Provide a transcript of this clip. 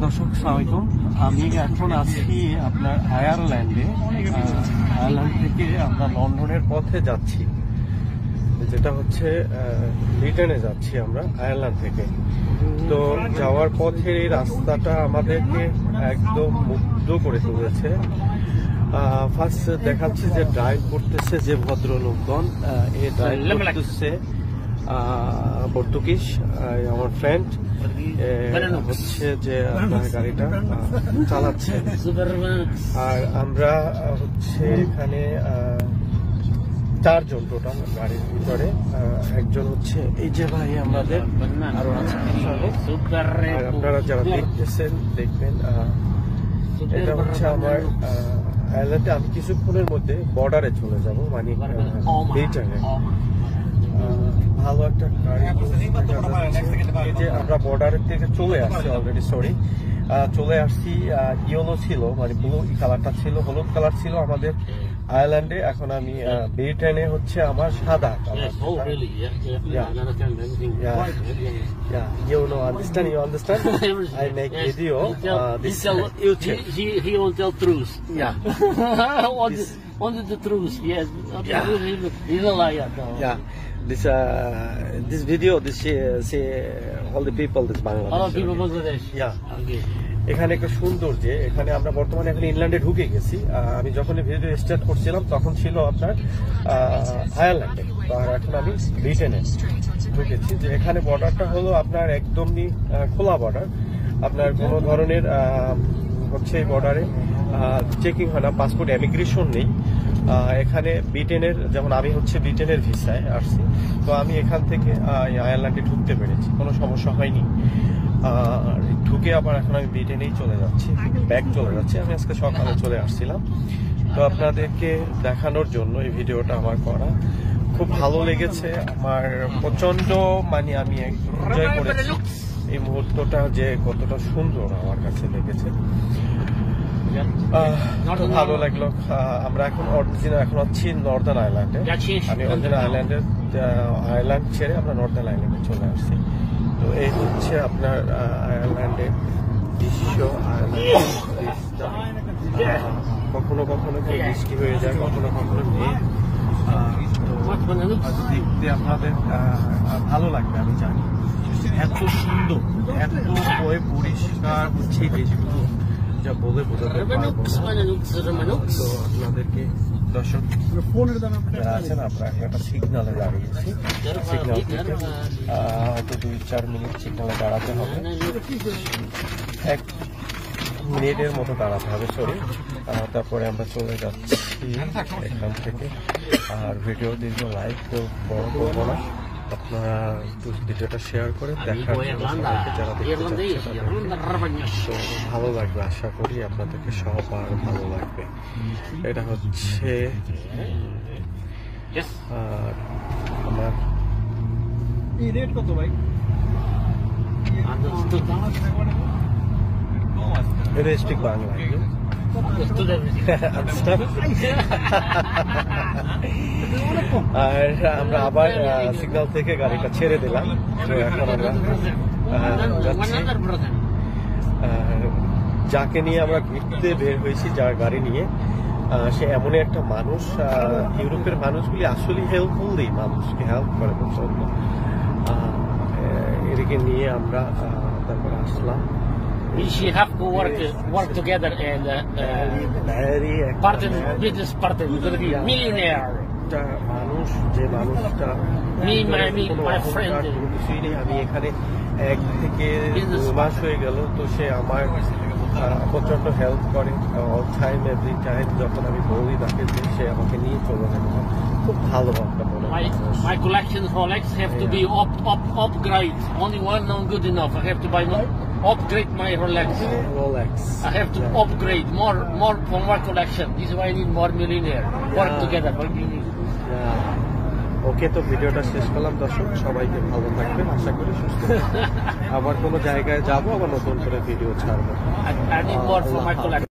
দর্শক আসসালামু আলাইকুম। আমি এখন আছি আপনার আয়ারল্যান্ডে। আয়ারল্যান্ড থেকে আমরা লন্ডনের পথে যাচ্ছি, যেটা হচ্ছে ব্রিটেনে যাচ্ছি আমরা আয়ারল্যান্ড থেকে। তো যাওয়ার পথের এই রাস্তাটা আমাদেরকে একদম মুগ্ধ করে তুলেছে। ফার্স্ট দেখাচ্ছি যে ড্রাইভ করতেছে যে ভদ্রলোকগণ, এই ড্রাইভ করতেছে পর্তুগিজ আমার ফ্রেন্ড হচ্ছে যে আপনার গাড়িটা চালাচ্ছে। আর আমরা হচ্ছে এখানে 4 জন টোটাল গাড়ির ভিতরে। একজন হচ্ছে এই যে ভাই আমাদের, আরো আছে। আর আপনারা যারা দেখতেছেন দেখবেন, এটা হচ্ছে আমার আয়ারল্যান্ডে। আমি কিছুক্ষণের মধ্যে বর্ডারে চলে যাব, মানে ব্রিটেনে। ভালো একটা গাড়ি। এই যে আমরা বর্ডারের থেকে চলে আসছি অলরেডি, চলে আসছি। ইয়েলো ছিল, মানে ব্লু কালারটা ছিল, হলুদ কালার ছিল আমাদের আয়ারল্যান্ডে। এখন আমি ব্রিটেনে হচ্ছে আমার সাদা colour. You understand? I make video. This YouTube. He won't tell truth. Yeah. Only the truth. Yes. He's a liar. Yeah. This video, say all the people, this Bangladesh. All people Bangladesh. Yeah. Okay. এখানে একটা সুন্দর যে এখানে আমরা বর্তমানে এখন ইংল্যান্ডে ঢুকে গেছি। আমি যখন ভিডিও স্টার্ট করছিলাম তখন ছিল আপনার আয়ারল্যান্ডে, আর এখন আমি ব্রিটেনে ঢুকেছি। যে এখানে বর্ডারটা হলো আপনার একদমই খোলা বর্ডার। আপনার কোনো ধরনের হচ্ছে এই বর্ডারে চেকিং হয় না, পাসপোর্ট ইমিগ্রেশন নেই এখানে ব্রিটেনের। যেমন আমি হচ্ছে ব্রিটেনের ভিসায় আসছি, তো আমি এখান থেকে আয়ারল্যান্ডে ঢুকতে পেরেছি, কোনো সমস্যা হয়নি। ঢুকে আবার এখন আমি ব্রিটেনেই চলে যাচ্ছি, ব্যাক চলে যাচ্ছি। আমি আজকে সকালে চলে আসছিলাম, তো আপনাদেরকে দেখানোর জন্য এই ভিডিওটা আমার করা। খুব ভালো লেগেছে আমার, প্রচন্ড, মানে আমি এনজয় করেছি এই মুহূর্তটা, যে কতটা সুন্দর আমার কাছে লেগেছে। খুব ভালো লাগলো। আমরা এখন এখন হচ্ছি নর্দার্ন আয়ারল্যান্ডে। আমি অরিজিনাল আয়ারল্যান্ড ছেড়ে আমরা নর্দার্ন আয়ারল্যান্ডে চলে আসছি। তো এই হচ্ছে আপনার আয়ারল্যান্ডের দৃশ্য। কখনো কখনো বৃষ্টি হয়ে যায়, কখনো কখনো নেই। দেখতে আপনাদের ভালো লাগবে আমি জানি। এত সুন্দর, এত পরিষ্কার হচ্ছে এই দেশগুলো, যা বলে বোঝাতে পারবো না। তো আপনাদেরকে দর্শক যারা আছেন, আমরা একটা সিগনালে দাঁড়িয়েছি। সিগনাল থেকে হয়তো 2-4 মিনিট সিগনালে দাঁড়াতে হবে, 1 মিনিটের মতো দাঁড়াতে হবে, তারপরে আমরা চলে যাচ্ছি এখান থেকে। আর ভিডিও দীর্ঘ লাইভ তো বড় করবো না, আপনারা একটু ভিডিওটা শেয়ার করে দেখার জন্য সবাইকে যারা দেখতে চাচ্ছে ভালো লাগবে। আশা করি আপনাদেরকে সবার ভালো লাগবে। এটা হচ্ছে আমার কত ভাই, এটা স্পিক বাংলা। আর আমরা আবার সিগন্যাল থেকে গাড়িটা ছেড়ে দিলাম। এখন আমরা যাকে নিয়ে আমরা ঘুরতে বের হয়েছি, যার গাড়ি নিয়ে, সে এমনই একটা মানুষ। ইউরোপের মানুষগুলি আসলে হেল্পফুলি, মানুষকে হেল্প করে পছন্দ। এদিকে নিয়ে আমরা তারপরে আসলাম। She have to work together and business partner. We're gonna be millionaire. মানুষ, যে মানুষটা my friend. আমি এখানে 1 থেকে 2 মাস হয়ে গেল, তো সে আমার প্রচন্ড হেল্প করে অল টাইম, এভরি টাইম। যখন আমি বলি তাকে, সে আমাকে নিয়ে চলে যাবে। খুব ভালো একটা মনে হয়। My collection Rolex have to be upgrade. Only one not good enough. I have to buy more. Upgrade my Rolex. I have to upgrade more for my collection. This is why I need more millionaire. Work together. ওকে, তো ভিডিওটা শেষ করলাম দর্শক। সবাইকে ভালো থাকবেন, আশা করি সুস্থ। আবার কোনো জায়গায় যাবো, আবার নতুন করে ভিডিও ছাড়বো। I need more for my collection.